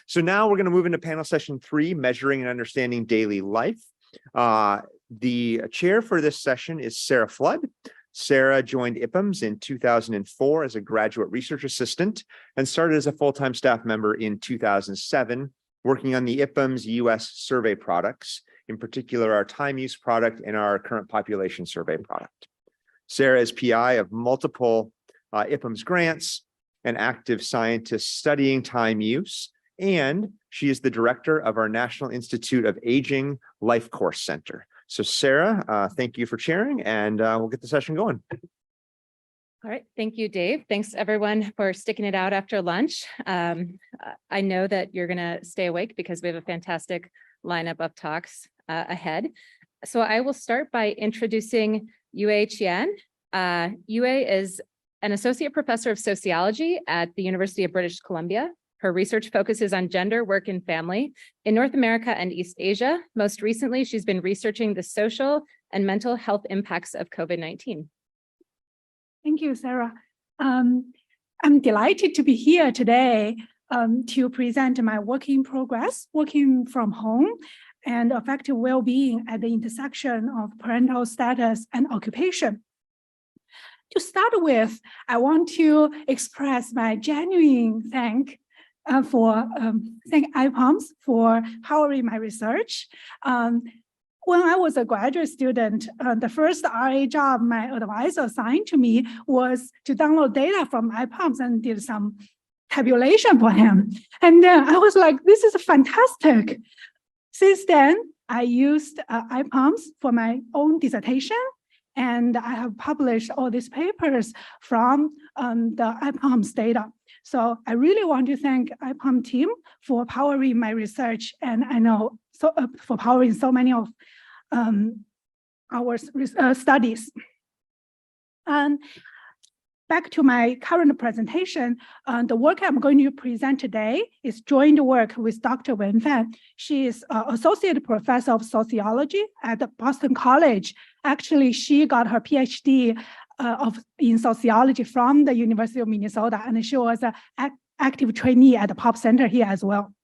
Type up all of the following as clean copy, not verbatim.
So now we're going to move into panel session 3, Measuring and Understanding Daily Life. The chair for this session is Sarah Flood. Sarah joined IPUMS in 2004 as a graduate research assistant and started as a full-time staff member in 2007, working on the IPUMS US survey products, in particular our time use product and our current population survey product. Sarah is PI of multiple IPUMS grants, an active scientist studying time use, and she is the director of our National Institute of Aging Life Course Center. So Sarah, thank you for chairing, and we'll get the session going. All right, thank you, Dave. Thanks everyone for sticking it out after lunch. I know that you're gonna stay awake because we have a fantastic lineup of talks ahead. So I will start by introducing Yue Qian. Yue is an associate professor of sociology at the University of British Columbia. Her research focuses on gender, work, and family in North America and East Asia. Most recently, she's been researching the social and mental health impacts of COVID-19. Thank you, Sarah. I'm delighted to be here today to present my work in progress, working from home, and affective well-being at the intersection of parental status and occupation. To start with, I want to express my genuine thank IPUMS for powering my research. When I was a graduate student, the first RA job my advisor assigned to me was to download data from IPUMS and did some tabulation for him. And then I was like, this is fantastic. Since then, I used IPUMS for my own dissertation, and I have published all these papers from the IPUMS data. So I really want to thank IPUMS team for powering my research, and I know for powering so many of our studies. And back to my current presentation, the work I'm going to present today is joint work with Dr. Wen Fan. She is Associate Professor of Sociology at Boston College. Actually, she got her PhD in sociology from the University of Minnesota, and she was an active trainee at the Pop Center here as well.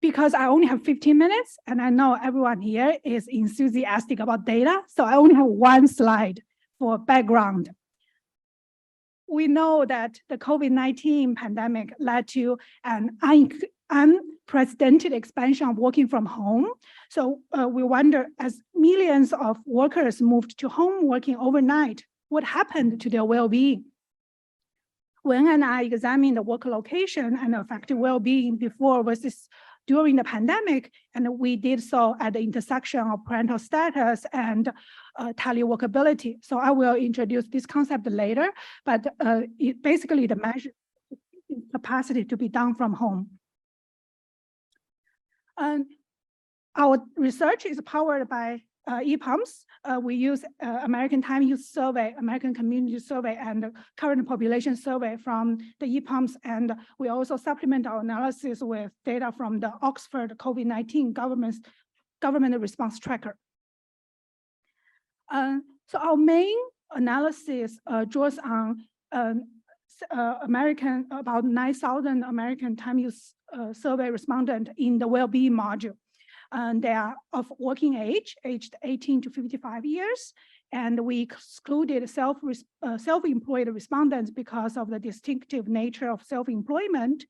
Because I only have 15 minutes, and I know everyone here is enthusiastic about data, so I only have one slide for background. We know that the COVID-19 pandemic led to an unprecedented expansion of working from home. So we wonder, as millions of workers moved to home working overnight, what happened to their well-being? Wen and I examined the work location and affective well-being before versus during the pandemic, and we did so at the intersection of parental status and teleworkability. So I will introduce this concept later, but basically the measure capacity to be done from home. Our research is powered by IPUMS. We use American Time Use Survey, American Community Survey, and current population survey from the IPUMS, and we also supplement our analysis with data from the Oxford COVID-19 government response tracker. So our main analysis draws on about 9,000 American Time Use Survey respondents in the well-being module. They are of working age, aged 18 to 55 years, and we excluded self-employed respondents because of the distinctive nature of self-employment,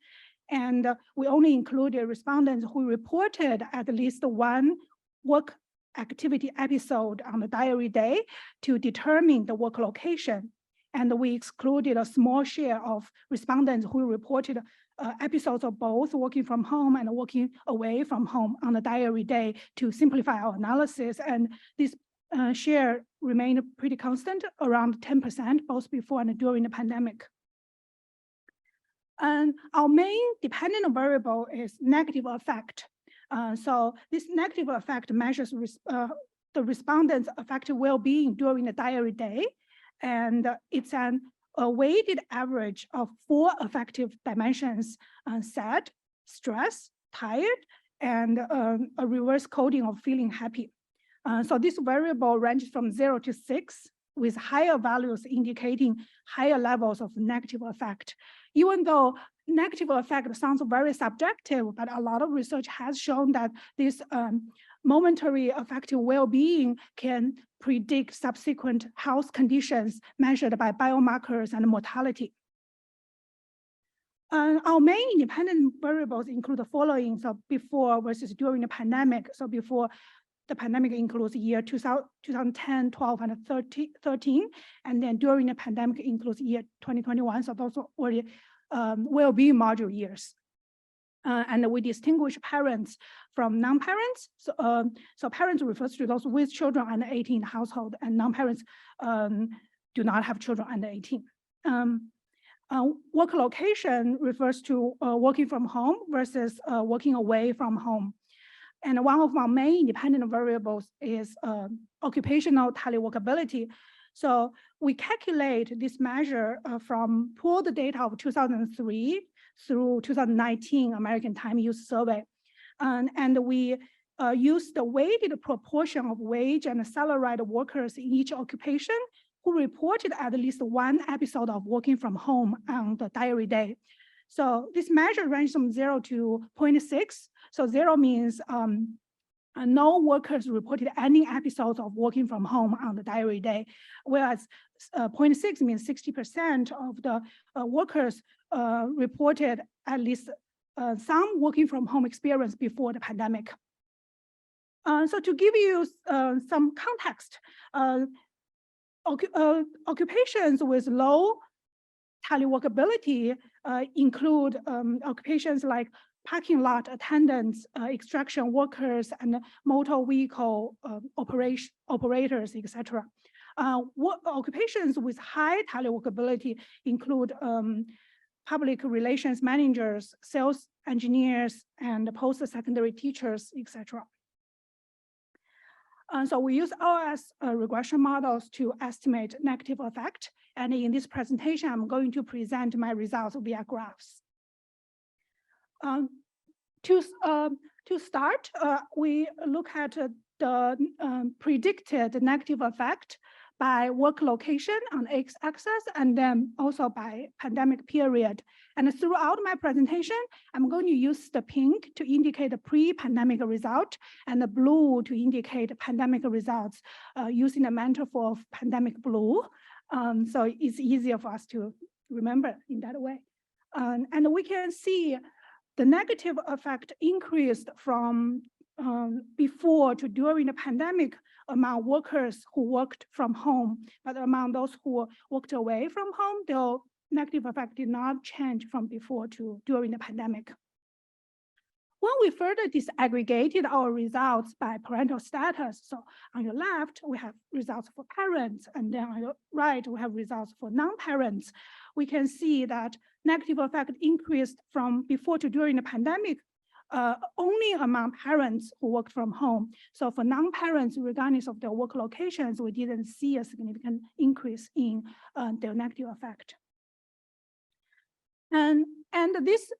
and we only included respondents who reported at least one work activity episode on the diary day to determine the work location, and we excluded a small share of respondents who reported episodes of both working from home and working away from home on the diary day to simplify our analysis. And this share remained pretty constant, around 10%, both before and during the pandemic. And our main dependent variable is negative affect. So this negative affect measures the respondents' affective well-being during the diary day, and it's a weighted average of 4 affective dimensions: sad, stress, tired, and a reverse coding of feeling happy. So this variable ranges from 0 to 6, with higher values indicating higher levels of negative affect. Even though negative effect sounds very subjective, but a lot of research has shown that this momentary affective well-being can predict subsequent health conditions measured by biomarkers and mortality. Our main independent variables include the following: so before versus during the pandemic. So before the pandemic includes year 2010, 12, and 13, and then during the pandemic includes year 2021. So those are already well-being module years. And we distinguish parents from non-parents. So parents refers to those with children under 18 in the household, and non-parents do not have children under 18. Work location refers to working from home versus working away from home. And one of our main independent variables is occupational teleworkability. So we calculate this measure from pooled data of 2003 through 2019 American Time Use Survey. And we use the weighted proportion of wage and salaried workers in each occupation who reported at least one episode of working from home on the diary day. So this measure ranges from 0 to 0.6. So 0 means no workers reported any episodes of working from home on the diary day, whereas 0.6 means 60% of the workers reported at least some working from home experience before the pandemic. So to give you some context, occupations with low teleworkability include occupations like parking lot attendants, extraction workers, and motor vehicle operators, etc. Occupations with high teleworkability include public relations managers, sales engineers, and post-secondary teachers, etc. So we use OS regression models to estimate negative effect. And in this presentation, I'm going to present my results via graphs. To start, we look at the predicted negative effect by work location on the x-axis, and then also by pandemic period. And throughout my presentation, I'm going to use the pink to indicate the pre-pandemic result and the blue to indicate pandemic results using the metaphor of pandemic blue. So it's easier for us to remember in that way. And we can see the negative effect increased from before to during the pandemic among workers who worked from home, but among those who worked away from home, the negative effect did not change from before to during the pandemic. When we further disaggregated our results by parental status, so on your left, we have results for parents, and then on your right, we have results for non-parents. We can see that negative effect increased from before to during the pandemic only among parents who worked from home. So for non-parents, regardless of their work locations, we didn't see a significant increase in their negative effect. And this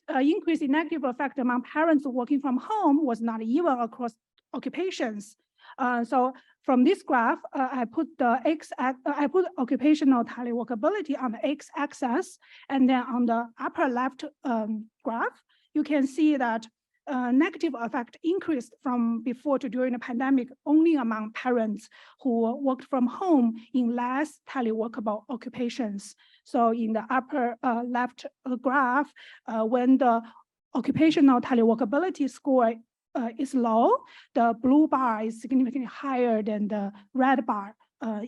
increase in negative effect among parents working from home was not even across occupations. So from this graph, I put occupational teleworkability on the x-axis, and then on the upper left graph, you can see that negative effect increased from before to during the pandemic only among parents who worked from home in less teleworkable occupations. So in the upper left graph, when the occupational teleworkability score is low, the blue bar is significantly higher than the red bar,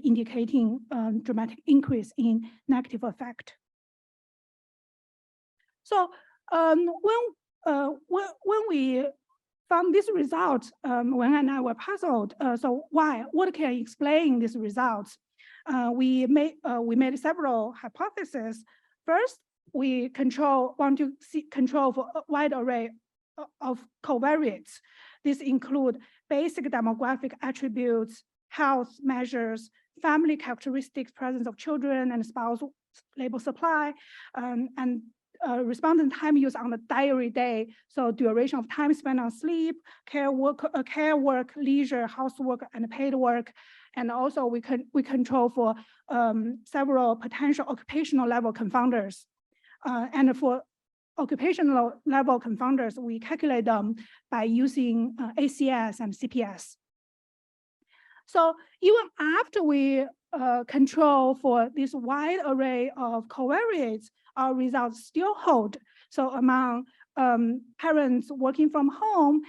indicating dramatic increase in negative effect. So when we found this result, Wen and I were puzzled. So why? What can explain these results? We made several hypotheses. First, we want to see control for a wide array of covariates. These include basic demographic attributes, health measures, family characteristics, presence of children and spouse labor supply, and respondent time use on the diary day, so duration of time spent on sleep, care work, leisure, housework, and paid work. And also we control for several potential occupational level confounders. And for occupational level confounders, we calculate them by using ACS and CPS. So even after we control for this wide array of covariates, our results still hold. So among parents working from home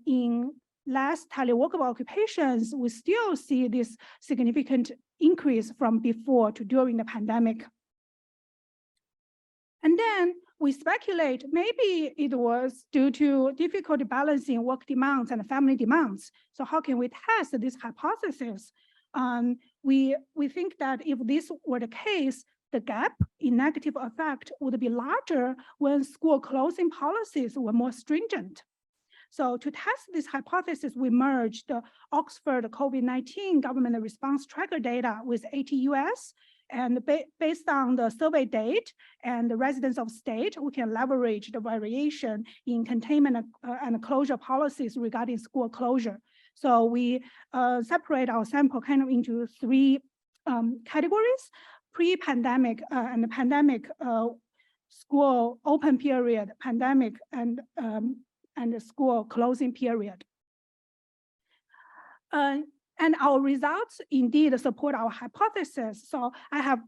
in less teleworkable occupations, we still see this significant increase from before to during the pandemic. And then we speculate maybe it was due to difficulty balancing work demands and family demands. So how can we test this hypothesis? We think that if this were the case, the gap in negative effect would be larger when school closing policies were more stringent. So to test this hypothesis, we merged the Oxford COVID-19 government response tracker data with ATUS, and based on the survey date and the residents of state, we can leverage the variation in containment and closure policies regarding school closure. So we separate our sample kind of into three categories: pre-pandemic and the pandemic school open period, pandemic and the school closing period. And our results indeed support our hypothesis. So I have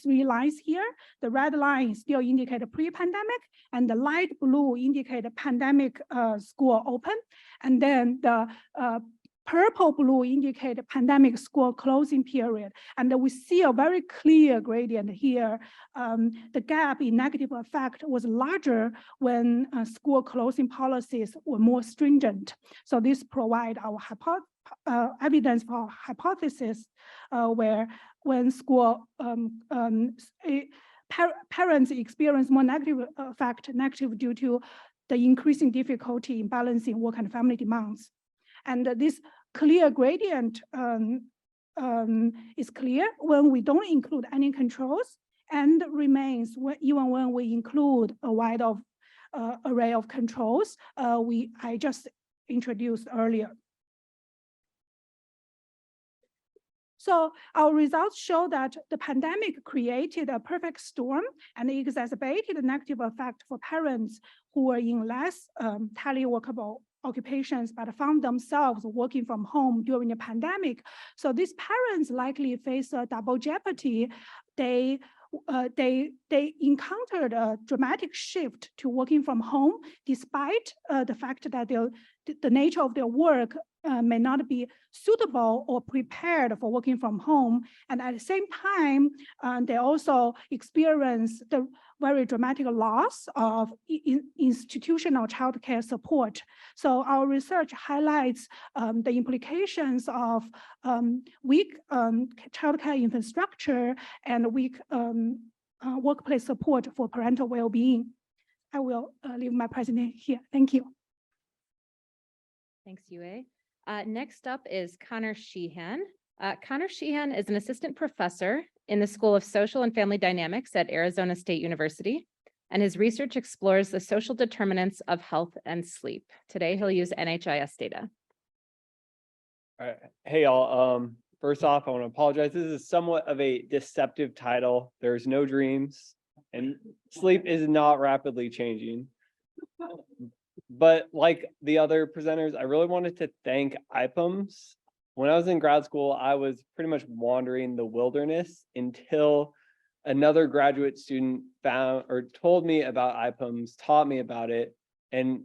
three lines here. The red line still indicate pre-pandemic, and the light blue indicate pandemic school open, and then the purple blue indicate pandemic school closing period. And we see a very clear gradient here. The gap in negative effect was larger when school closing policies were more stringent. So this provide our evidence for our hypothesis where when school parents experience more negative effect, negative due to the increasing difficulty in balancing work and family demands. And this clear gradient is clear when we don't include any controls, and remains even when we include a wide array of controls I just introduced earlier. So our results show that the pandemic created a perfect storm and exacerbated the negative effect for parents who were in less teleworkable occupations, but found themselves working from home during the pandemic. So these parents likely face a double jeopardy. They encountered a dramatic shift to working from home, despite the fact that the nature of their work may not be suitable or prepared for working from home. And at the same time, they also experience the very dramatic loss of institutional childcare support. So our research highlights the implications of weak childcare infrastructure and weak workplace support for parental well-being. I will leave my presentation here. Thank you. Thanks, Yue. Next up is Connor Sheehan. Connor Sheehan is an assistant professor in the School of Social and Family Dynamics at Arizona State University, and his research explores the social determinants of health and sleep. Today, he'll use NHIS data. All right. Hey, y'all. First off, I want to apologize. This is somewhat of a deceptive title. There's no dreams, and sleep is not rapidly changing. But like the other presenters, I really wanted to thank IPUMS. When I was in grad school, I was pretty much wandering the wilderness until another graduate student found or told me about IPUMS, taught me about it, and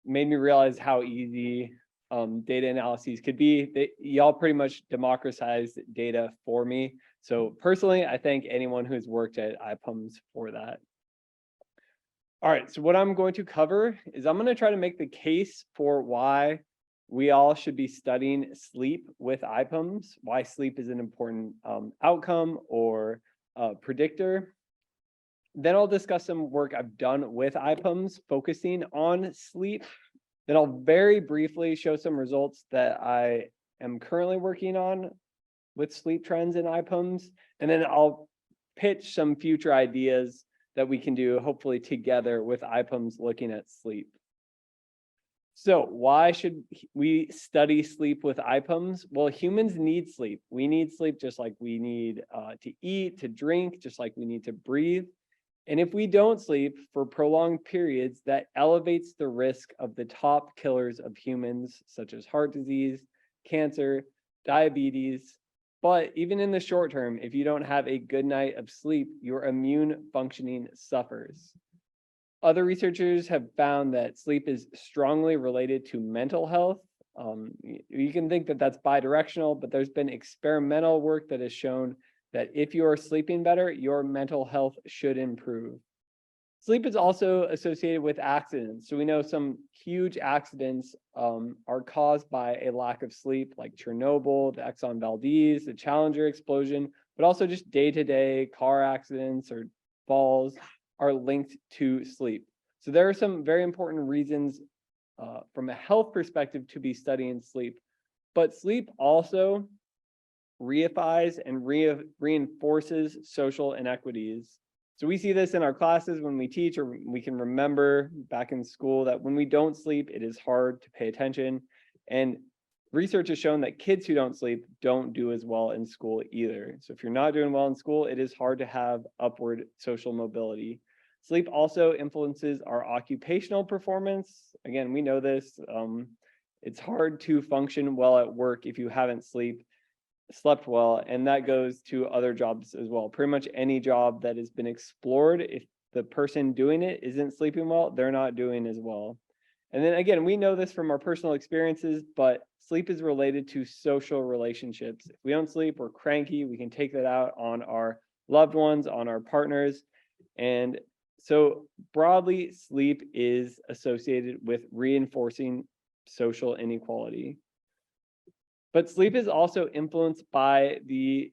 made me realize how easy data analyses could be. Y'all pretty much democratized data for me. So personally, I thank anyone who's worked at IPUMS for that. All right, so what I'm going to cover is I'm going to try to make the case for why we all should be studying sleep with IPUMS, why sleep is an important outcome or predictor. Then I'll discuss some work I've done with IPUMS focusing on sleep. Then I'll very briefly show some results that I am currently working on with sleep trends in IPUMS. And then I'll pitch some future ideas that we can do, hopefully together with IPUMS looking at sleep. So why should we study sleep with IPUMS? Well, humans need sleep. We need sleep just like we need to eat, to drink, just like we need to breathe. And if we don't sleep for prolonged periods, that elevates the risk of the top killers of humans, such as heart disease, cancer, diabetes. But even in the short term, if you don't have a good night of sleep, your immune functioning suffers. Other researchers have found that sleep is strongly related to mental health. You can think that that's bidirectional, but there's been experimental work that has shown that if you are sleeping better, your mental health should improve. Sleep is also associated with accidents. So we know some huge accidents are caused by a lack of sleep, like Chernobyl, the Exxon Valdez, the Challenger explosion, but also just day-to-day car accidents or falls are linked to sleep. So there are some very important reasons from a health perspective to be studying sleep, but sleep also reifies and reinforces social inequities. So we see this in our classes when we teach, or we can remember back in school that when we don't sleep, it is hard to pay attention. And research has shown that kids who don't sleep don't do as well in school either. So if you're not doing well in school, it is hard to have upward social mobility. Sleep also influences our occupational performance. Again, we know this. It's hard to function well at work if you haven't slept well, and that goes to other jobs as well. Pretty much any job that has been explored, if the person doing it isn't sleeping well, they're not doing as well. And then again, we know this from our personal experiences, but sleep is related to social relationships. If we don't sleep, we're cranky. We can take that out on our loved ones, on our partners. And so broadly, sleep is associated with reinforcing social inequality. But sleep is also influenced by the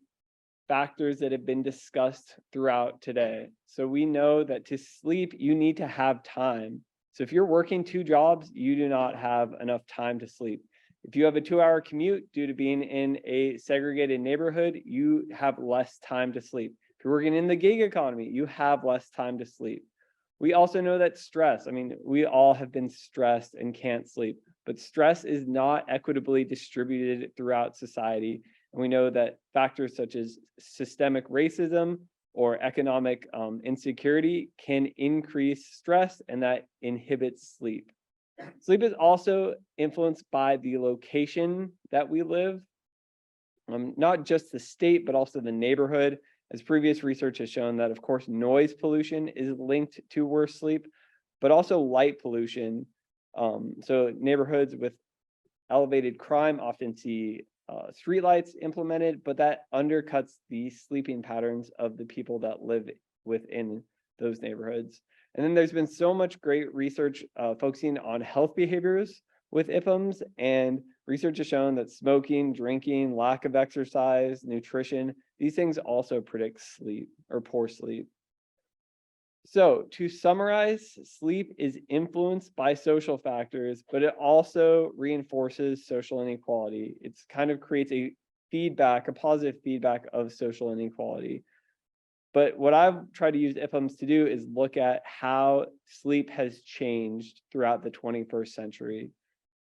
factors that have been discussed throughout today. So we know that to sleep, you need to have time. So if you're working 2 jobs, you do not have enough time to sleep. If you have a 2-hour commute due to being in a segregated neighborhood, you have less time to sleep. If you're working in the gig economy, you have less time to sleep. We also know that stress, we all have been stressed and can't sleep, but stress is not equitably distributed throughout society. And we know that factors such as systemic racism or economic insecurity can increase stress, and that inhibits sleep. Sleep is also influenced by the location that we live, not just the state, but also the neighborhood. As previous research has shown that, of course, noise pollution is linked to worse sleep, but also light pollution. So neighborhoods with elevated crime often see streetlights implemented, but that undercuts the sleeping patterns of the people that live within those neighborhoods. And then there's been so much great research focusing on health behaviors with IPUMS, and research has shown that smoking, drinking, lack of exercise, nutrition, these things also predict sleep or poor sleep. So to summarize, sleep is influenced by social factors, but it also reinforces social inequality. It's kind of creates a positive feedback of social inequality. But what I've tried to use IPUMS to do is look at how sleep has changed throughout the 21st century.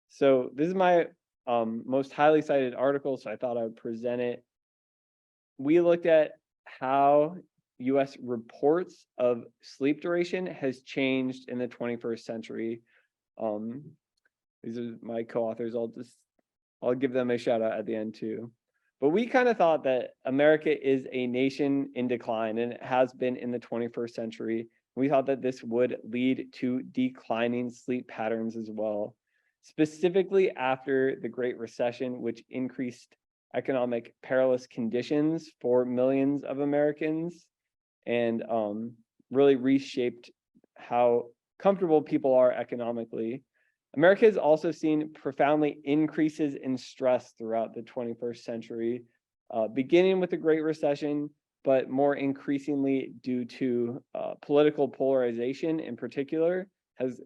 So this is my most highly cited article, so I thought I would present it. We looked at how US reports of sleep duration has changed in the 21st century. These are my co-authors. I'll give them a shout out at the end too. But we kind of thought that America is a nation in decline, and it has been in the 21st century. We thought that this would lead to declining sleep patterns as well, specifically after the Great Recession, which increased economic perilous conditions for millions of Americans and really reshaped how comfortable people are economically. America has also seen profoundly increases in stress throughout the 21st century, beginning with the Great Recession, but more increasingly due to political polarization in particular, has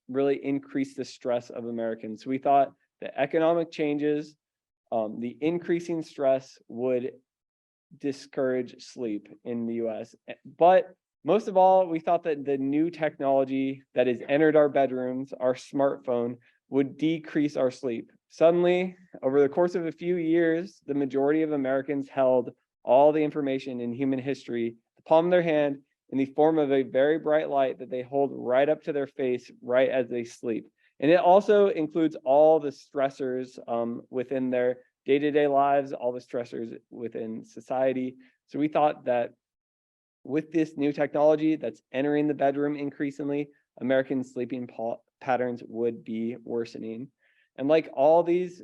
really increased the stress of Americans. So we thought the economic changes, the increasing stress would discourage sleep in the US. But most of all, we thought that the new technology that has entered our bedrooms, our smartphone, would decrease our sleep. Suddenly, over the course of a few years, the majority of Americans held all the information in human history, the palm of their hand, in the form of a very bright light that they hold right up to their face right as they sleep. And it also includes all the stressors within their day-to-day lives, all the stressors within society. So we thought that with this new technology that's entering the bedroom increasingly, American sleeping patterns would be worsening. And like all these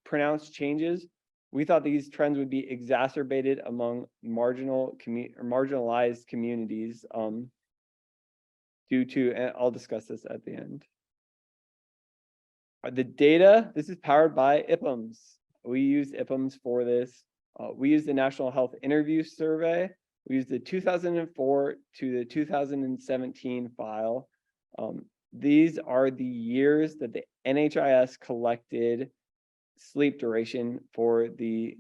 pronounced changes, we thought these trends would be exacerbated among marginalized communities due to, and I'll discuss this at the end. The data, this is powered by IPUMS. We use IPUMS for this. We use the National Health Interview Survey. We use the 2004 to the 2017 file. These are the years that the NHIS collected sleep duration for the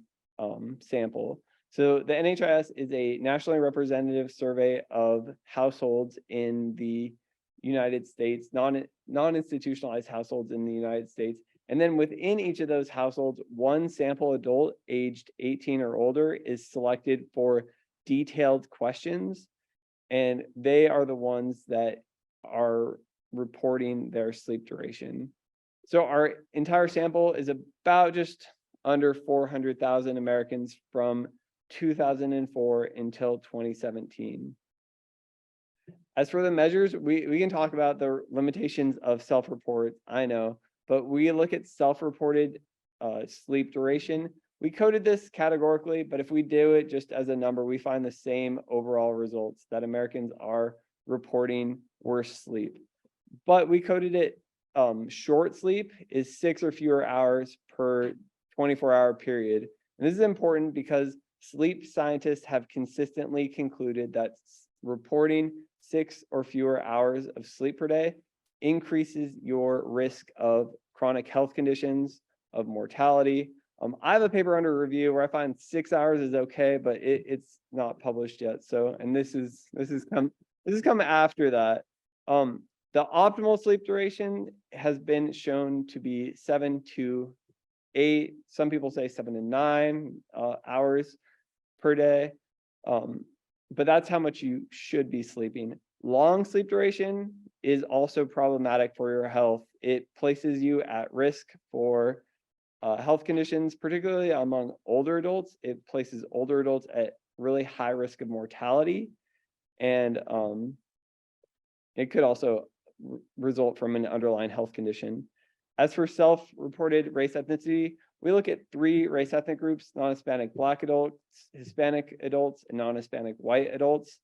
sample. So the NHIS is a nationally representative survey of households in the United States, non-institutionalized households in the United States. And then within each of those households, one sample adult aged 18 or older is selected for detailed questions, and they are the ones that are reporting their sleep duration. So our entire sample is about just under 400,000 Americans from 2004 until 2017. As for the measures, we can talk about the limitations of self-report, I know, but we look at self-reported sleep duration. We coded this categorically, but if we do it just as a number, we find the same overall results, that Americans are reporting worse sleep. But we coded it short sleep is 6 or fewer hours per 24-hour period. And this is important because sleep scientists have consistently concluded that reporting 6 or fewer hours of sleep per day increases your risk of chronic health conditions, of mortality. I have a paper under review where I find 6 hours is okay, but it's not published yet. So, and this is come after that. The optimal sleep duration has been shown to be 7 to 8. Some people say 7 to 9 hours per day. But that's how much you should be sleeping. Long sleep duration is also problematic for your health. It places you at risk for health conditions, particularly among older adults. It places older adults at really high risk of mortality. And it could also result from an underlying health condition. As for self-reported race ethnicity, we look at 3 race ethnic groups: non-Hispanic Black adults, Hispanic adults, and non-Hispanic white adults.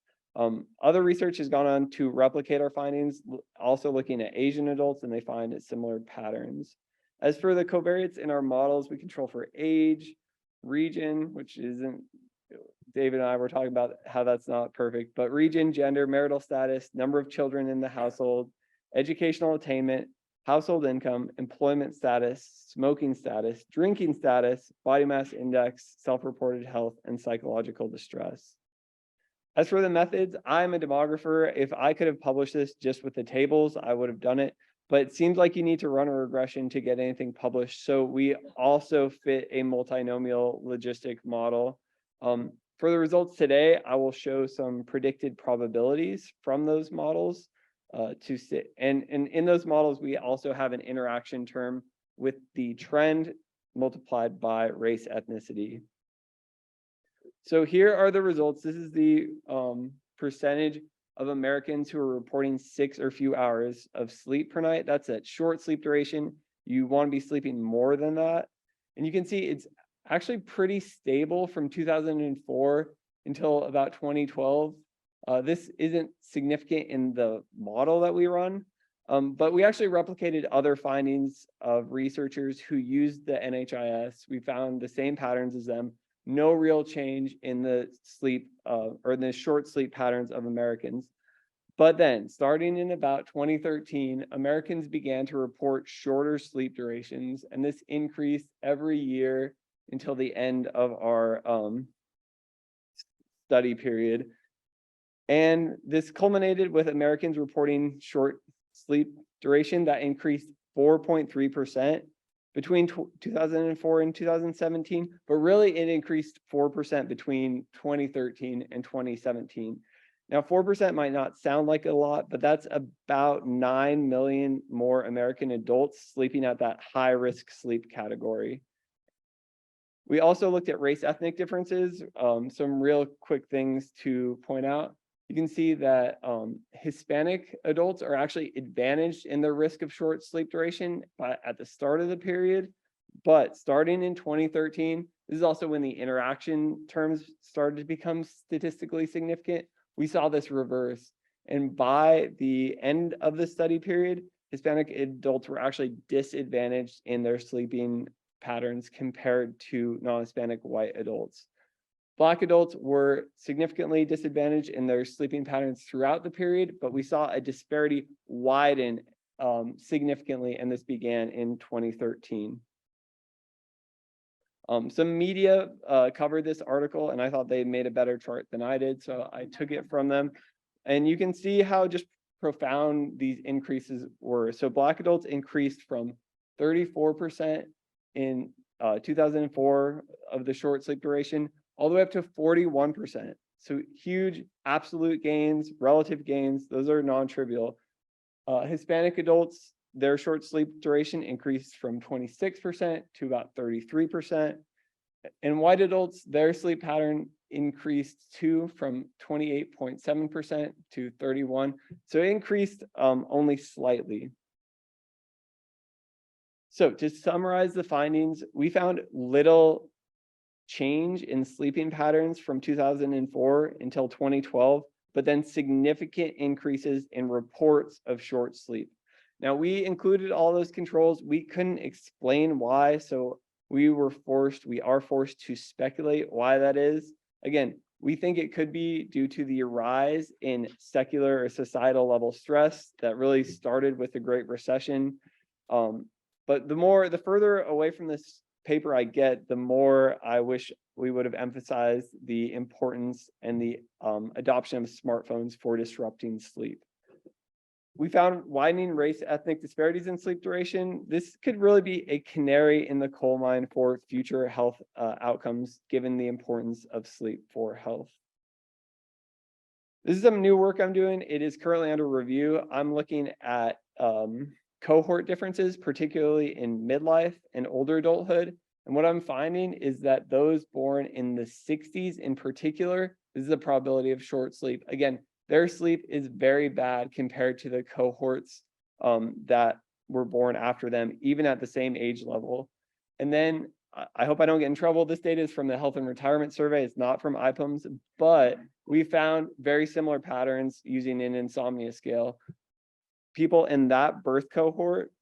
Other research has gone on to replicate our findings, also looking at Asian adults, and they find similar patterns. As for the covariates in our models, we control for age, region, which isn't, David and I were talking about how that's not perfect, but region, gender, marital status, number of children in the household, educational attainment, household income, employment status, smoking status, drinking status, body mass index, self-reported health, and psychological distress. As for the methods, I'm a demographer. If I could have published this just with the tables, I would have done it. But it seems like you need to run a regression to get anything published. So we also fit a multinomial logistic model. For the results today, I will show some predicted probabilities from those models to sit. And in those models, we also have an interaction term with the trend multiplied by race ethnicity. So here are the results. This is the percentage of Americans who are reporting 6 or few hours of sleep per night. That's at short sleep duration. You want to be sleeping more than that. And you can see it's actually pretty stable from 2004 until about 2012. This isn't significant in the model that we run, but we actually replicated other findings of researchers who used the NHIS. We found the same patterns as them. No real change in the sleep or the short sleep patterns of Americans. But then starting in about 2013, Americans began to report shorter sleep durations, and this increased every year until the end of our study period. And this culminated with Americans reporting short sleep duration that increased 4.3% between 2004 and 2017, but really it increased 4% between 2013 and 2017. Now, 4% might not sound like a lot, but that's about 9 million more American adults sleeping at that high-risk sleep category. We also looked at race ethnic differences. Some real quick things to point out. You can see that Hispanic adults are actually advantaged in their risk of short sleep duration at the start of the period. But starting in 2013, this is also when the interaction terms started to become statistically significant. We saw this reverse. And by the end of the study period, Hispanic adults were actually disadvantaged in their sleeping patterns compared to non-Hispanic white adults. Black adults were significantly disadvantaged in their sleeping patterns throughout the period, but we saw a disparity widen significantly, and this began in 2013. Some media covered this article, and I thought they made a better chart than I did, so I took it from them. And you can see how just profound these increases were. So Black adults increased from 34% in 2004 of the short sleep duration, all the way up to 41%. So huge absolute gains, relative gains, those are non-trivial. Hispanic adults, their short sleep duration increased from 26% to about 33%. And white adults, their sleep pattern increased from 28.7% to 31%. So it increased only slightly. So to summarize the findings, we found little change in sleeping patterns from 2004 until 2012, but then significant increases in reports of short sleep. Now, we included all those controls. We couldn't explain why, so we are forced to speculate why that is. Again, we think it could be due to the rise in secular or societal level stress that really started with the Great Recession. But the further away from this paper I get, the more I wish we would have emphasized the importance and the adoption of smartphones for disrupting sleep. We found widening race ethnic disparities in sleep duration. This could really be a canary in the coal mine for future health outcomes, given the importance of sleep for health. This is some new work I'm doing. It is currently under review. I'm looking at cohort differences, particularly in midlife and older adulthood. And what I'm finding is that those born in the 60s in particular, this is the probability of short sleep. Again, their sleep is very bad compared to the cohorts that were born after them, even at the same age level. And then I hope I don't get in trouble. This data is from the Health and Retirement Survey. It's not from IPUMS, but we found very similar patterns using an insomnia scale. People in that birth cohort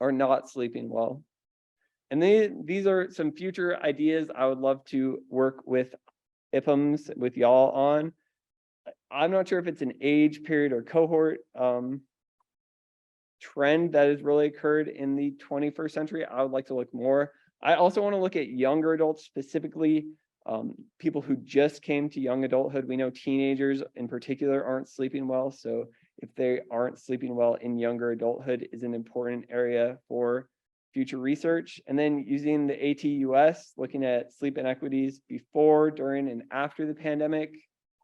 are not sleeping well. And these are some future ideas I would love to work with IPUMS, with y'all on. I'm not sure if it's an age period or cohort trend that has really occurred in the 21st century. I would like to look more. I also want to look at younger adults, specifically people who just came to young adulthood. We know teenagers in particular aren't sleeping well. So if they aren't sleeping well in younger adulthood is an important area for future research. And then using the ATUS, looking at sleep inequities before, during, and after the pandemic,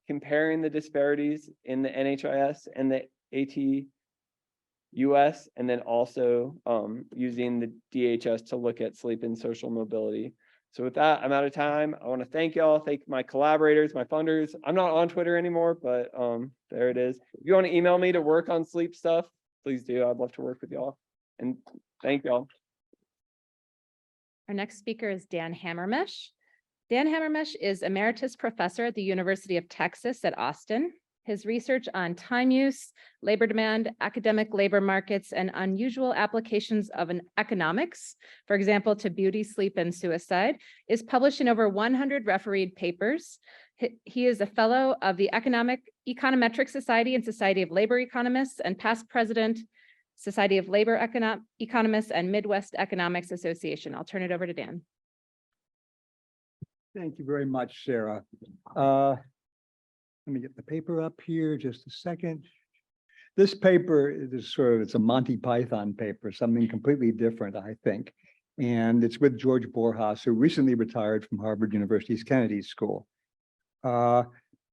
comparing the disparities in the NHIS and the ATUS, and then also using the DHS to look at sleep and social mobility. So with that, I'm out of time. I want to thank y'all, thank my collaborators, my funders. I'm not on Twitter anymore, but there it is. If you want to email me to work on sleep stuff, please do. I'd love to work with y'all. And thank y'all. Our next speaker is Dan Hamermesh. Dan Hamermesh is Emeritus Professor at the University of Texas at Austin. His research on time use, labor demand, academic labor markets, and unusual applications of an economics, for example, to beauty, sleep, and suicide, is published in over 100 refereed papers. He is a fellow of the Econometric Society and Society of Labor Economists, and past president, Society of Labor Economists and Midwest Economics Association. I'll turn it over to Dan. Thank you very much, Sarah. Let me get the paper up here just a second. This paper is it's a Monty Python paper, something completely different, I think. And it's with George Borjas, who recently retired from Harvard University's Kennedy School.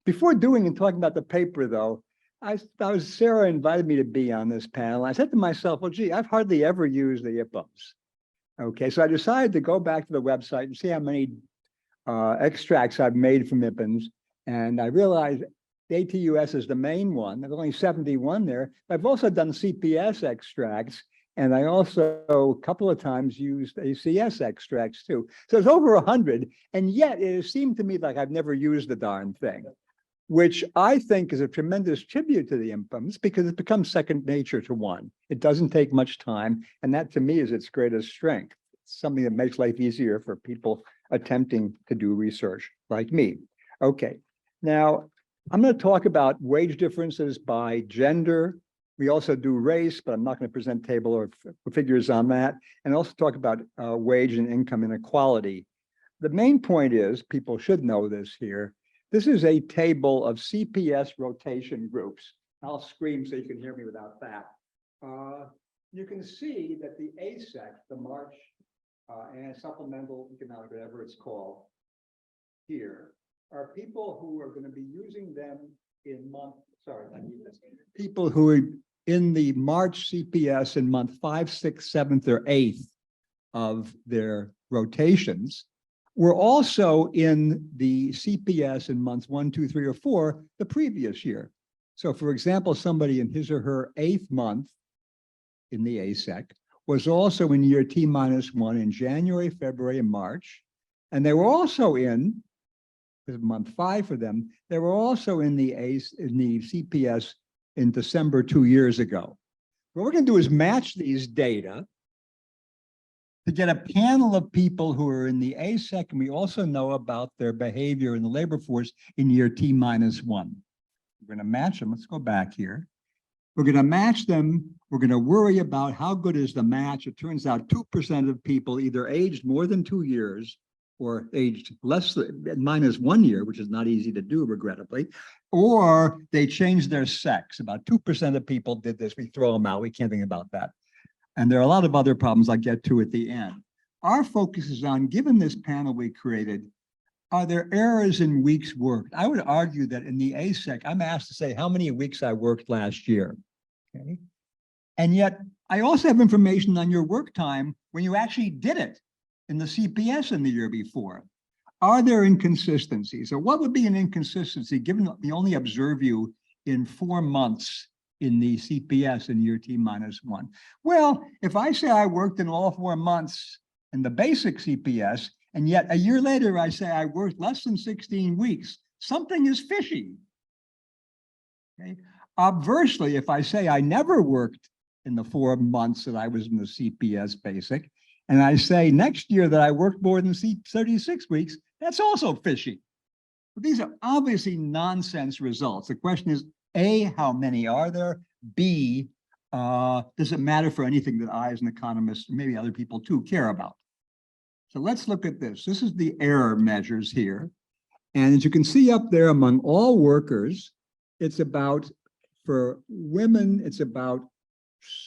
Before doing and talking about the paper, though, Sarah invited me to be on this panel. I said to myself, well, gee, I've hardly ever used the IPUMS. Okay, so I decided to go back to the website and see how many extracts I've made from IPUMS. And I realized ATUS is the main one. There's only 71 there. I've also done CPS extracts. And I also a couple of times used ACS extracts too. So it's over 100. And yet it seemed to me like I've never used the darn thing, which I think is a tremendous tribute to the IPUMS because it becomes second nature to one. It doesn't take much time. And that to me is its greatest strength. It's something that makes life easier for people attempting to do research like me. Okay, now I'm going to talk about wage differences by gender. We also do race, but I'm not going to present table or figures on that. And also talk about wage and income inequality. The main point is, people should know this here, this is a table of CPS rotation groups. I'll scream so you can hear me without that. You can see that the ASEC, the March and Supplemental Economic, whatever it's called, here are people who are going to be using them in month, sorry, I need this. People who are in the March CPS in month 5, 6, 7th, or 8th of their rotations. We're also in the CPS in months 1, 2, 3, or 4 the previous year. So for example, somebody in his or her 8th month in the ASEC was also in year T-1 in January, February, and March. And they were also in, because month 5 for them, they were also in the CPS in December 2 years ago. What we're going to do is match these data to get a panel of people who are in the ASEC, and we also know about their behavior in the labor force in year T-1. We're going to match them. Let's go back here. We're going to match them. We're going to worry about how good is the match. It turns out 2% of people either aged more than 2 years or aged less than -1 year, which is not easy to do, regrettably, or they changed their sex. About 2% of people did this. We throw them out. We can't think about that. And there are a lot of other problems I'll get to at the end. Our focus is on, given this panel we created, are there errors in weeks worked? I would argue that in the ASEC, I'm asked to say how many weeks I worked last year. Okay. And yet I also have information on your work time when you actually did it in the CPS in the year before. Are there inconsistencies? Or what would be an inconsistency given that we only observe you in 4 months in the CPS in year T-1? Well, if I say I worked in all 4 months in the basic CPS, and yet a year later I say I worked less than 16 weeks, something is fishy. Okay. Obversely, if I say I never worked in the 4 months that I was in the CPS basic, and I say next year that I worked more than 36 weeks, that's also fishy. But these are obviously nonsense results. The question is, A, how many are there? B, does it matter for anything that I as an economist, maybe other people too, care about? So let's look at this. This is the error measures here. And as you can see up there, among all workers, it's about, for women, it's about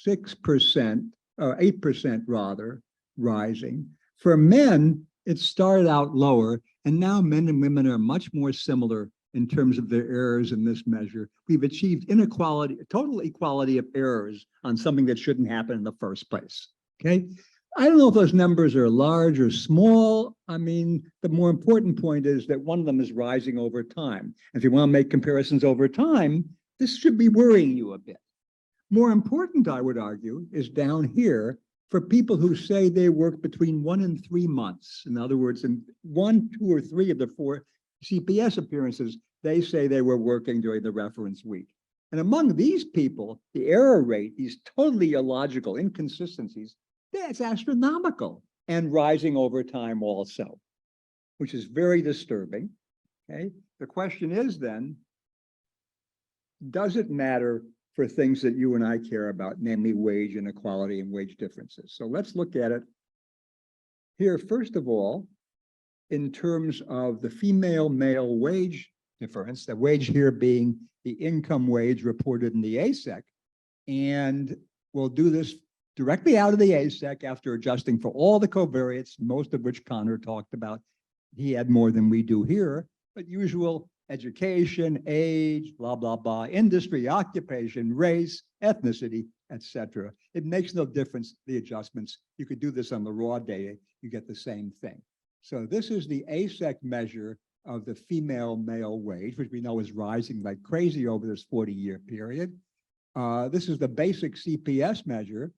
6%, or 8% rather, rising. For men, it started out lower, and now men and women are much more similar in terms of their errors in this measure. We've achieved inequality, total equality of errors on something that shouldn't happen in the first place. Okay. I don't know if those numbers are large or small. I mean, the more important point is that one of them is rising over time. If you want to make comparisons over time, this should be worrying you a bit. More important, I would argue, is down here for people who say they work between 1 and 3 months. In other words, in 1, 2, or 3 of the 4 CPS appearances, they say they were working during the reference week. And among these people, the error rate, these totally illogical inconsistencies, that's astronomical and rising over time also, which is very disturbing. Okay. The question is then, does it matter for things that you and I care about, namely wage inequality and wage differences? So let's look at it here. First of all, in terms of the female-male wage difference, the wage here being the income wage reported in the ASEC, and we'll do this directly out of the ASEC after adjusting for all the covariates, most of which Connor talked about. He had more than we do here, but usual education, age, blah, blah, blah, industry, occupation, race, ethnicity, etc. It makes no difference, the adjustments. You could do this on the raw data, you get the same thing. So this is the ASEC measure of the female-male wage, which we know is rising like crazy over this 40-year period. This is the basic CPS measure,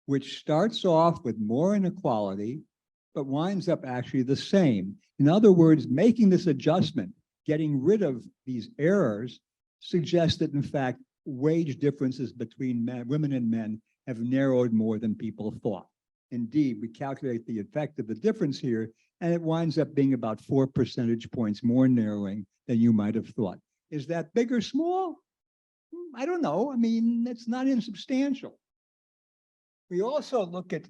which starts off with more inequality, but winds up actually the same. In other words, making this adjustment, getting rid of these errors, suggests that in fact, wage differences between women and men have narrowed more than people thought. Indeed, we calculate the effect of the difference here, and it winds up being about 4 percentage points more narrowing than you might have thought. Is that big or small? I don't know. I mean, it's not insubstantial. We also look at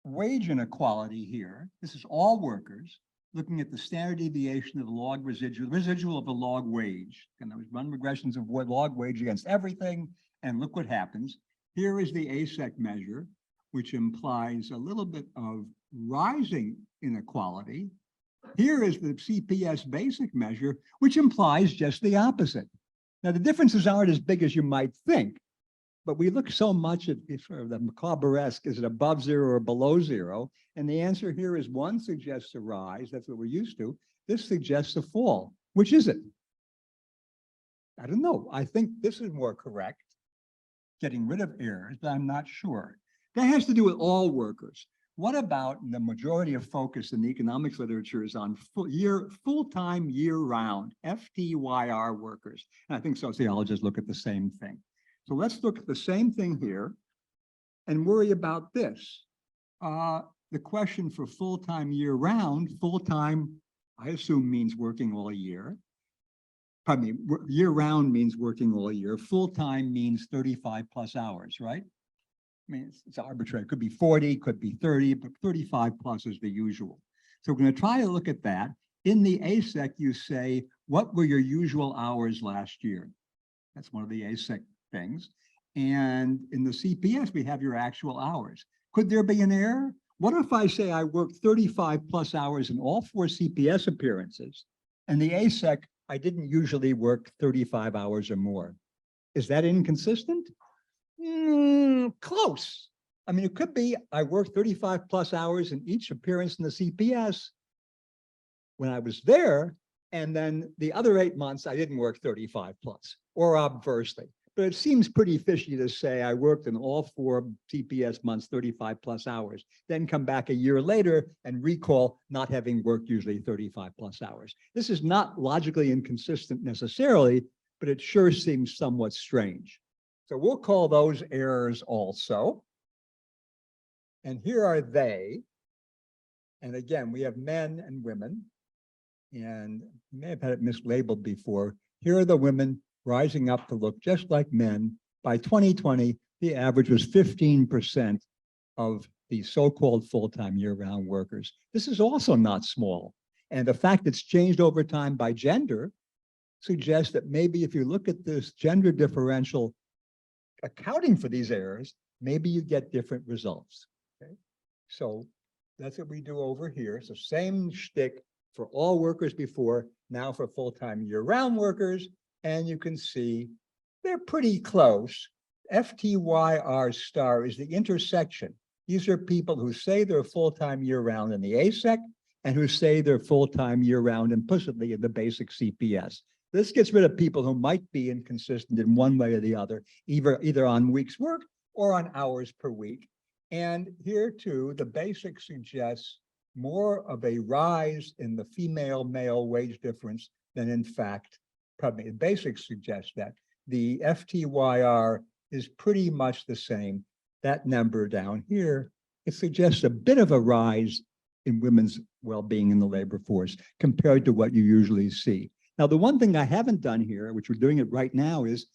wage inequality here. This is all workers, looking at the standard deviation of the log residual of the log wage. And those run regressions of log wage against everything, and look what happens. Here is the ASEC measure, which implies a little bit of rising inequality. Here is the CPS basic measure, which implies just the opposite. Now, the differences aren't as big as you might think, but we look so much at sort of the macabre-esque, is it above zero or below zero? And the answer here is one suggests a rise, that's what we're used to. This suggests a fall. Which is it? I don't know. I think this is more correct, getting rid of errors, but I'm not sure. That has to do with all workers. What about the majority of focus in the economics literature is on full-time year-round, FTYR workers. And I think sociologists look at the same thing. So let's look at the same thing here and worry about this. The question for full-time year-round, full-time, I assume means working all year. Pardon me, year-round means working all year. Full-time means 35 plus hours, right? I mean, it's arbitrary. It could be 40, could be 30, but 35 plus is the usual. So we're going to try to look at that. In the ASEC, you say, what were your usual hours last year? That's one of the ASEC things. And in the CPS, we have your actual hours. Could there be an error? What if I say I worked 35 plus hours in all 4 CPS appearances, and the ASEC, I didn't usually work 35 hours or more? Is that inconsistent? Close. I mean, it could be I worked 35 plus hours in each appearance in the CPS when I was there, and then the other 8 months I didn't work 35 plus, or obversely. But it seems pretty fishy to say I worked in all 4 CPS months 35 plus hours, then come back a year later and recall not having worked usually 35 plus hours. This is not logically inconsistent necessarily, but it sure seems somewhat strange. So we'll call those errors also. And here are they. And again, we have men and women. And you may have had it mislabeled before. Here are the women rising up to look just like men. By 2020, the average was 15% of the so-called full-time year-round workers. This is also not small. And the fact it's changed over time by gender suggests that maybe if you look at this gender differential accounting for these errors, maybe you get different results. Okay, so that's what we do over here. So same shtick for all workers before, now for full-time year-round workers, and you can see they're pretty close. FTYR star is the intersection. These are people who say they're full-time year-round in the ASEC and who say they're full-time year-round implicitly in the basic CPS. This gets rid of people who might be inconsistent in one way or the other, either on weeks worked or on hours per week. And here too, the basic suggests more of a rise in the female-male wage difference than in fact, probably the basic suggests that. The FTYR is pretty much the same. That number down here, it suggests a bit of a rise in women's well-being in the labor force compared to what you usually see. Now, the one thing I haven't done here, which we're doing it right now, is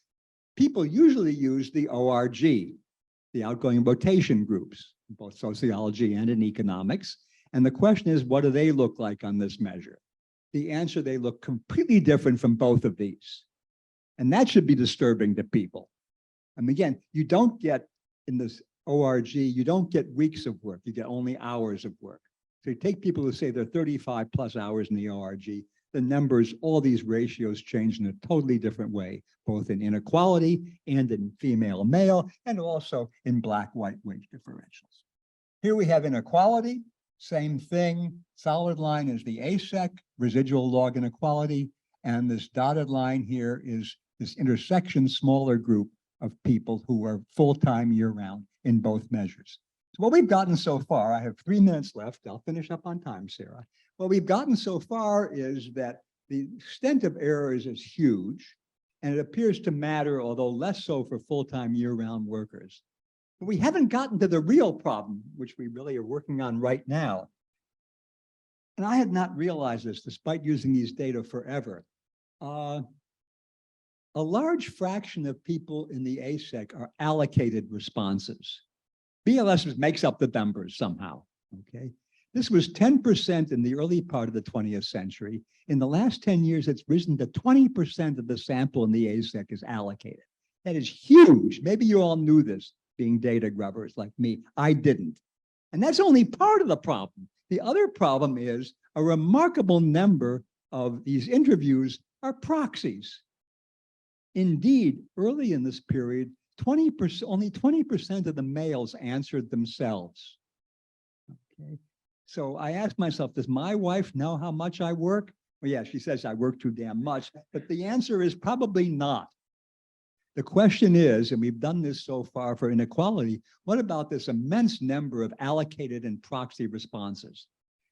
people usually use the ORG, the outgoing rotation groups, both sociology and in economics. And the question is, what do they look like on this measure? The answer, they look completely different from both of these. And that should be disturbing to people. And again, you don't get in this ORG, you don't get weeks of work, you get only hours of work. So you take people who say they're 35 plus hours in the ORG, the numbers, all these ratios change in a totally different way, both in inequality and in female-male, and also in black-white wage differentials. Here we have inequality, same thing. Solid line is the ASEC, residual log inequality, and this dotted line here is this intersection smaller group of people who are full-time year-round in both measures. So what we've gotten so far, I have 3 minutes left. I'll finish up on time, Sarah. What we've gotten so far is that the extent of errors is huge, and it appears to matter, although less so for full-time year-round workers. But we haven't gotten to the real problem, which we really are working on right now. And I had not realized this, despite using these data forever. A large fraction of people in the ASEC are allocated responses. BLS makes up the numbers somehow, okay? This was 10% in the early part of the 20th century. In the last 10 years, it's risen to 20% of the sample in the ASEC is allocated. That is huge. Maybe you all knew this, being data grubbers like me. I didn't. And that's only part of the problem. The other problem is a remarkable number of these interviews are proxies. Indeed, early in this period, only 20% of the males answered themselves. Okay. So I asked myself, does my wife know how much I work? Well, yeah, she says I work too damn much, but the answer is probably not. The question is, and we've done this so far for inequality, what about this immense number of allocated and proxy responses?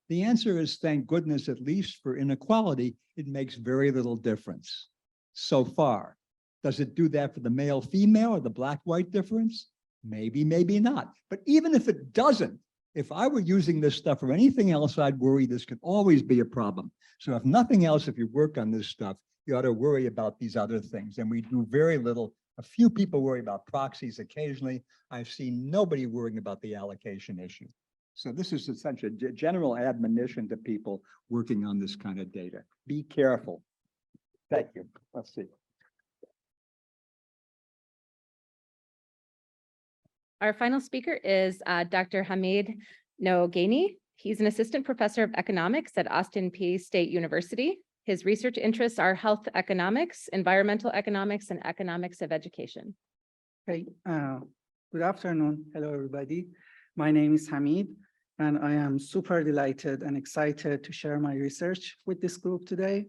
The answer is, thank goodness, at least for inequality, it makes very little difference so far. Does it do that for the male-female or the black-white difference? Maybe, maybe not. But even if it doesn't, if I were using this stuff or anything else, I'd worry this could always be a problem. So if nothing else, if you work on this stuff, you ought to worry about these other things. And we do very little. A few people worry about proxies occasionally. I've seen nobody worrying about the allocation issue. So this is such a general admonition to people working on this kind of data. Be careful. Thank you. Let's see. Our final speaker is Dr. Hamid Noghanibehambari. He's an assistant professor of economics at Austin Peay State University. His research interests are health economics, environmental economics, and economics of education. Hey, good afternoon. Hello, everybody. My name is Hamid, and I am super delighted and excited to share my research with this group today.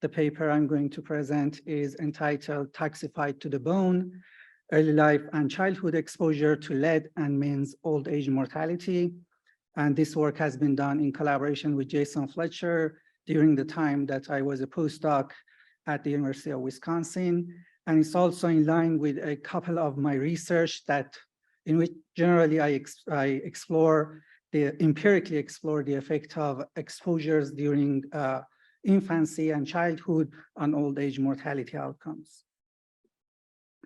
The paper I'm going to present is entitled Toxified to the Bone, Early Life and Childhood Exposure to Lead and Men's Old Age Mortality. And this work has been done in collaboration with Jason Fletcher during the time that I was a postdoc at the University of Wisconsin. And it's also in line with a couple of my research in which generally I empirically explore the effect of exposures during infancy and childhood on old age mortality outcomes.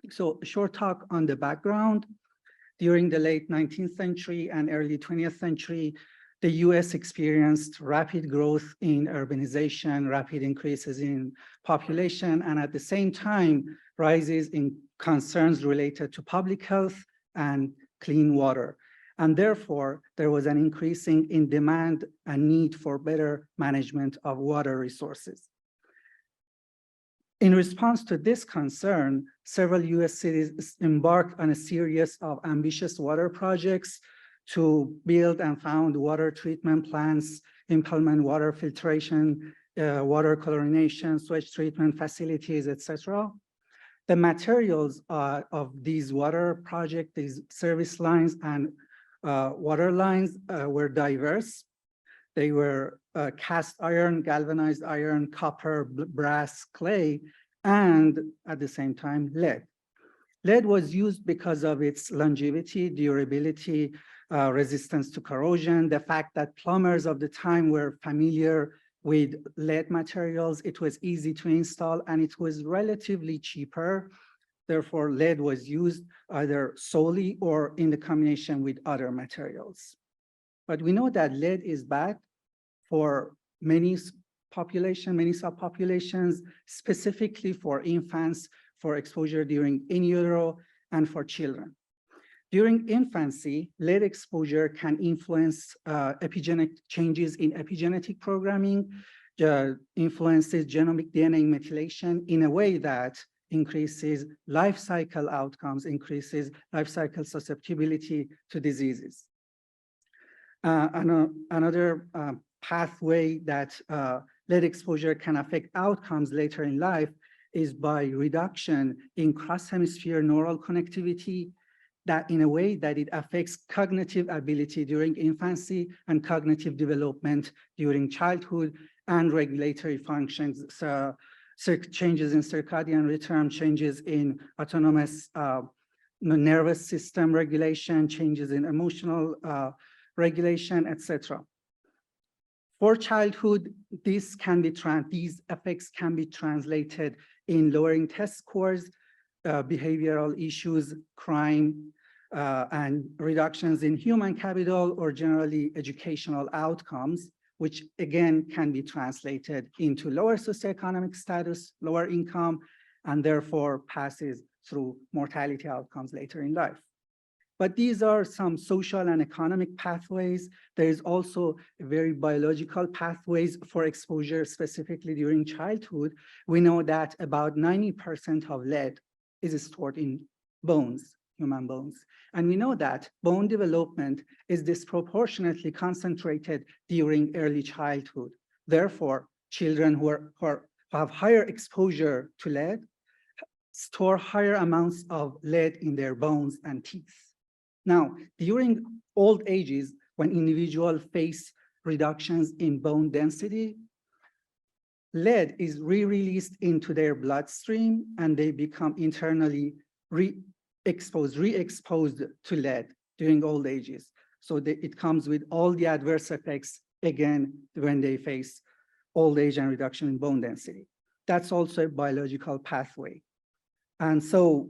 So a short talk on the background. During the late 19th century and early 20th century, the US experienced rapid growth in urbanization, rapid increases in population, and at the same time, rises in concerns related to public health and clean water. And therefore, there was an increasing in demand and need for better management of water resources. In response to this concern, several US cities embarked on a series of ambitious water projects to build and found water treatment plants, implement water filtration, water chlorination, sewage treatment facilities, etc. The materials of these water projects, these service lines and water lines were diverse. They were cast iron, galvanized iron, copper, brass, clay, and at the same time, lead. Lead was used because of its longevity, durability, resistance to corrosion, the fact that plumbers of the time were familiar with lead materials. It was easy to install and it was relatively cheaper. Therefore, lead was used either solely or in the combination with other materials. But we know that lead is bad for many subpopulations, specifically for infants, for exposure during in utero, and for children. During infancy, lead exposure can influence epigenetic changes in epigenetic programming. influences genomic DNA methylation in a way that increases life cycle outcomes, increases life cycle susceptibility to diseases. Another pathway that lead exposure can affect outcomes later in life is by reduction in cross-hemisphere neural connectivity, that in a way that it affects cognitive ability during infancy and cognitive development during childhood and regulatory functions. So changes in circadian rhythm, changes in autonomous nervous system regulation, changes in emotional regulation, etc. For childhood, these effects can be translated in lowering test scores, behavioral issues, crime, and reductions in human capital or generally educational outcomes, which again can be translated into lower socioeconomic status, lower income, and therefore passes through mortality outcomes later in life. But these are some social and economic pathways. There is also very biological pathways for exposure, specifically during childhood. We know that about 90% of lead is stored in bones, human bones. And we know that bone development is disproportionately concentrated during early childhood. Therefore, children who have higher exposure to lead store higher amounts of lead in their bones and teeth. Now, during old ages, when individuals face reductions in bone density, lead is re-released into their bloodstream and they become internally re-exposed to lead during old ages. So it comes with all the adverse effects again when they face old age and reduction in bone density. That's also a biological pathway. And so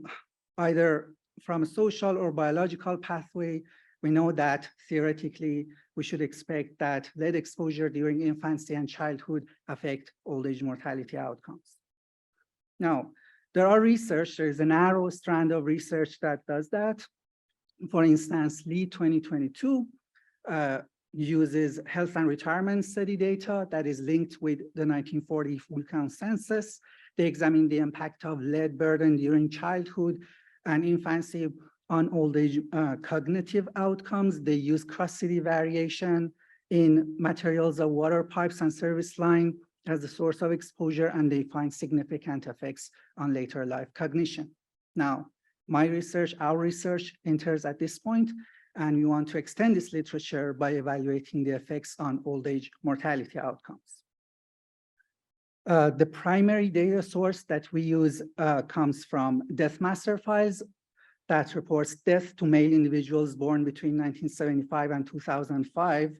either from a social or biological pathway, we know that theoretically we should expect that lead exposure during infancy and childhood affect old age mortality outcomes. Now, there's a narrow strand of research that does that. For instance, LEAD 2022 uses health and retirement study data that is linked with the 1940 full count census. They examine the impact of lead burden during childhood and infancy on old age cognitive outcomes. They use cross-city variation in materials of water pipes and service line as a source of exposure, and they find significant effects on later life cognition. Now, our research enters at this point, and we want to extend this literature by evaluating the effects on old age mortality outcomes. The primary data source that we use comes from death master files that reports death to male individuals born between 1975 and 2005.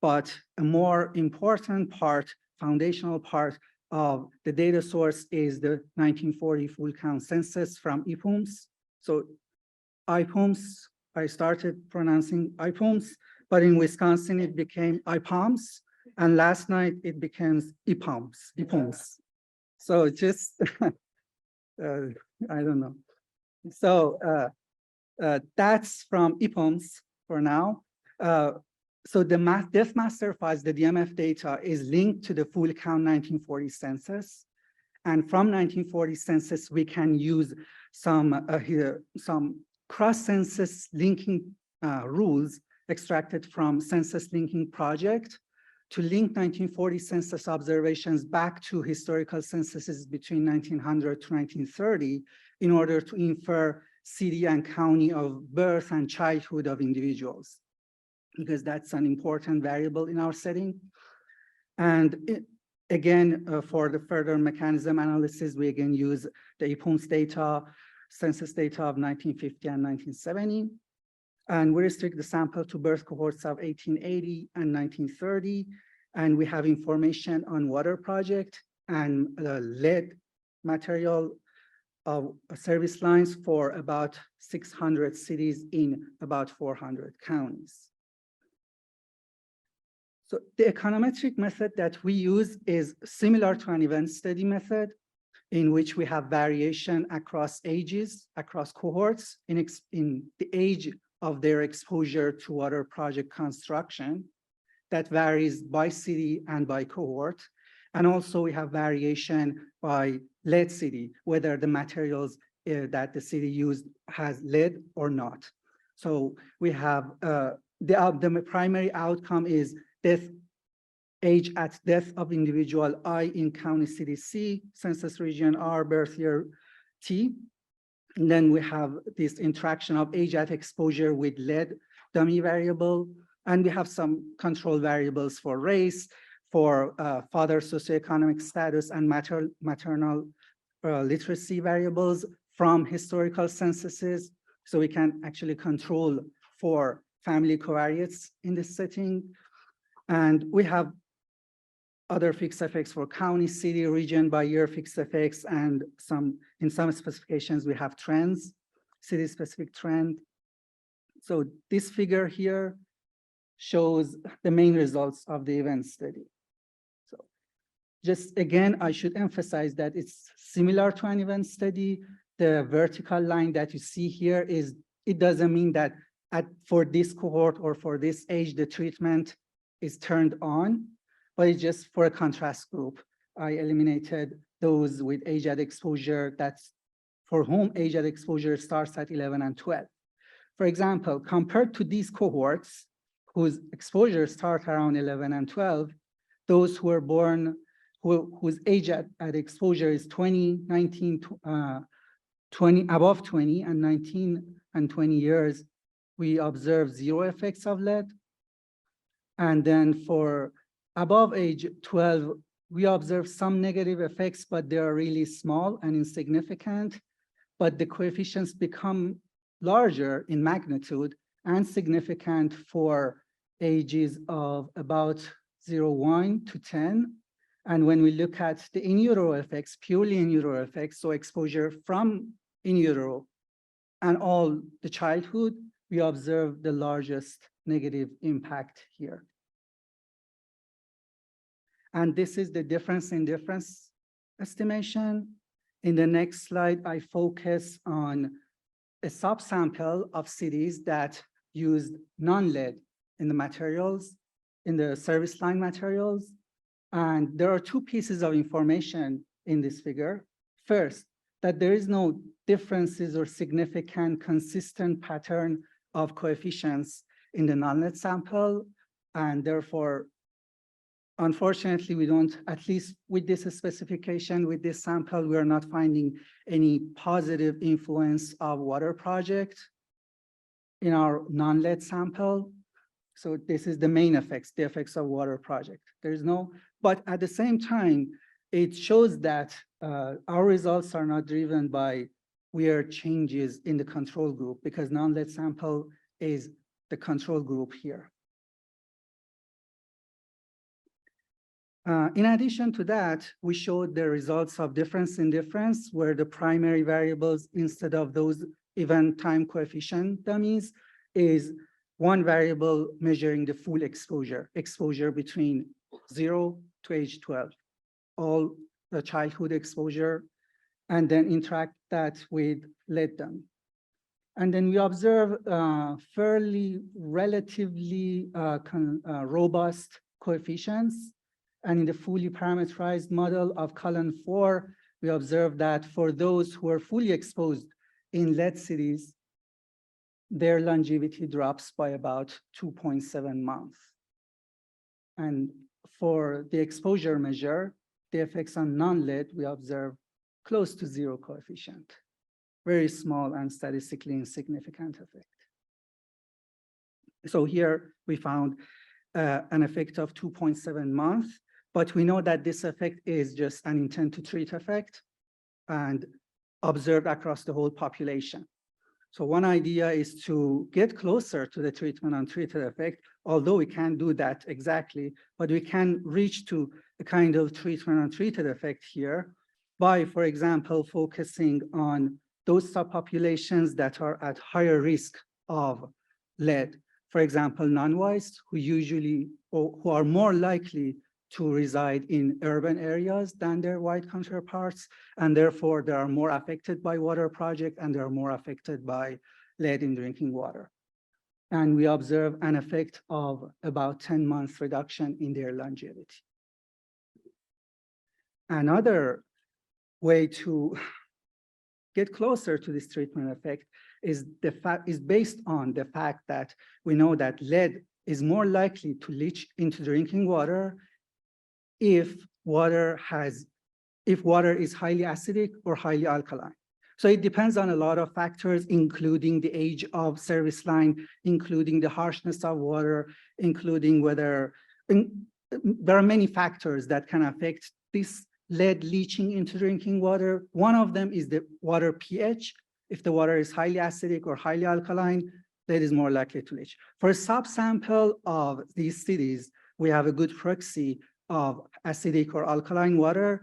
But a more important part, foundational part of the data source is the 1940 full count census from IPUMS. So IPUMS, I started pronouncing IPUMS, but in Wisconsin it became IPUMS. And last night it becomes IPUMS. So just, I don't know. So that's from IPUMS for now. So the death master files, the DMF data is linked to the full count 1940 census. And from 1940 census, we can use some cross-census linking rules extracted from Census Linking Project to link 1940 census observations back to historical censuses between 1900 to 1930 in order to infer city and county of birth and childhood of individuals, because that's an important variable in our setting. And again, for the further mechanism analysis, we again use the IPUMS data, census data of 1950 and 1970. And we restrict the sample to birth cohorts of 1880 and 1930. And we have information on water project and lead material of service lines for about 600 cities in about 400 counties. So the econometric method that we use is similar to an event study method in which we have variation across ages, across cohorts in the age of their exposure to water project construction that varies by city and by cohort. And also we have variation by lead city, whether the materials that the city used has lead or not. So we have the primary outcome is age at death of individual I in county city C, census region R, birth year T. And then we have this interaction of age at exposure with lead dummy variable. And we have some control variables for race, for father socioeconomic status and maternal literacy variables from historical censuses. So we can actually control for family covariates in this setting. And we have other fixed effects for county, city, region by year fixed effects, and in some specifications, we have trends, city-specific trend. So this figure here shows the main results of the event study. So just again, I should emphasize that it's similar to an event study. The vertical line that you see here is, it doesn't mean that for this cohort or for this age, the treatment is turned on, but it's just for a contrast group. I eliminated those with age at exposure for whom age at exposure starts at 11 and 12. For example, compared to these cohorts whose exposure start around 11 and 12, those who were born, whose age at exposure is 20, 19, 20, above 20 and 19 and 20 years, we observe 0 effects of lead. And then for above age 12, we observe some negative effects, but they are really small and insignificant. But the coefficients become larger in magnitude and significant for ages of about 0.1 to 10. And when we look at the in utero effects, purely in utero effects, so exposure from in utero and all the childhood, we observe the largest negative impact here. And this is the difference in difference estimation. In the next slide, I focus on a subsample of cities that used non-lead in the materials, in the service line materials. And there are 2 pieces of information in this figure. First, that there is no differences or significant consistent pattern of coefficients in the non-lead sample. And therefore, unfortunately, we don't, at least with this specification, with this sample, we are not finding any positive influence of water project in our non-lead sample. So this is the main effects, the effects of water project. There's no, but at the same time, it shows that our results are not driven by weird changes in the control group, because non-lead sample is the control group here. In addition to that, we showed the results of difference in difference, where the primary variables, instead of those event time coefficient dummies, is one variable measuring the full exposure between 0 to age 12, all the childhood exposure, and then interact that with lead dummy. And then we observe fairly relatively robust coefficients. And in the fully parameterized model of column 4, we observe that for those who are fully exposed in lead cities, their longevity drops by about 2.7 months. And for the exposure measure, the effects on non-lead, we observe close to 0 coefficient, very small and statistically insignificant effect. So here we found an effect of 2.7 months. But we know that this effect is just an intent to treat effect and observed across the whole population. So one idea is to get closer to the treatment untreated effect, although we can't do that exactly, but we can reach to a kind of treatment untreated effect here by, for example, focusing on those subpopulations that are at higher risk of lead. For example, non-whites who usually, or who are more likely to reside in urban areas than their white counterparts, and therefore they are more affected by water project and they are more affected by lead in drinking water. And we observe an effect of about 10 months reduction in their longevity. another way to get closer to this treatment effect is based on the fact that we know that lead is more likely to leach into drinking water if water is highly acidic or highly alkaline. So it depends on a lot of factors, including the age of service line, including the harshness of water, including whether there are many factors that can affect this lead leaching into drinking water. One of them is the water pH. If the water is highly acidic or highly alkaline, lead is more likely to leach. For a subsample of these cities, we have a good proxy of acidic or alkaline water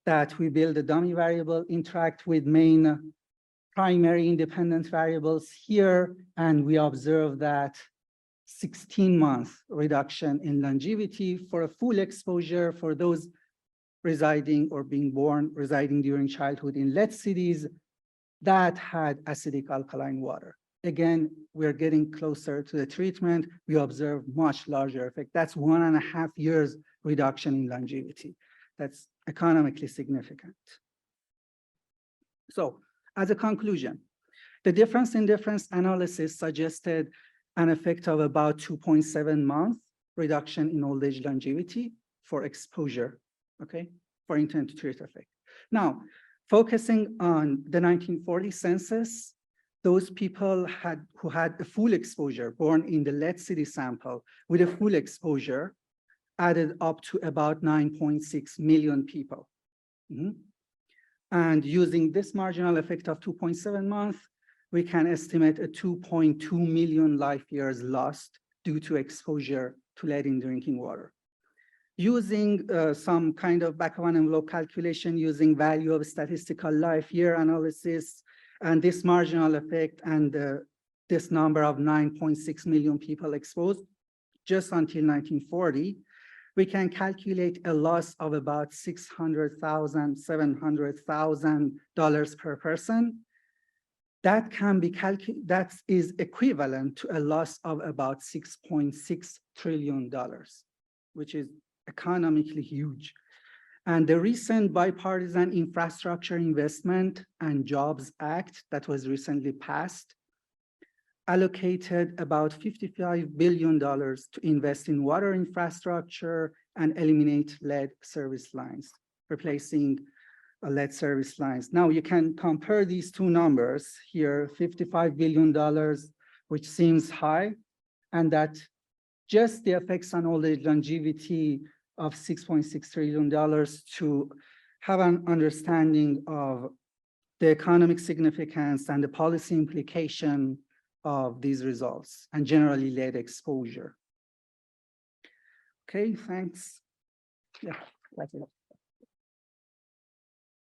that we build a dummy variable, interact with main primary independent variables here, and we observe that 16-month reduction in longevity for a full exposure for those residing or being born, residing during childhood in lead cities that had acidic alkaline water. Again, we're getting closer to the treatment. We observe much larger effect. That's 1.5 years reduction in longevity. That's economically significant. So as a conclusion, the difference in difference analysis suggested an effect of about 2.7 month reduction in old age longevity for exposure, okay, for intent to treat effect. Now, focusing on the 1940 census, those people who had a full exposure born in the lead city sample with a full exposure added up to about 9.6 million people. And using this marginal effect of 2.7 months, we can estimate a 2.2 million life years lost due to exposure to lead in drinking water. Using some kind of back of an envelope calculation using value of statistical life year analysis and this marginal effect and this number of 9.6 million people exposed just until 1940, we can calculate a loss of about $600,000, $700,000 per person. That can be that is equivalent to a loss of about $6.6 trillion, which is economically huge. And the recent Bipartisan Infrastructure Investment and Jobs Act that was recently passed allocated about $55 billion to invest in water infrastructure and eliminate lead service lines, replacing lead service lines. Now you can compare these two numbers here, $55 billion, which seems high, and that just the effects on old age longevity of $6.6 trillion to have an understanding of the economic significance and the policy implication of these results and generally lead exposure. Okay, thanks. Yeah, that's it.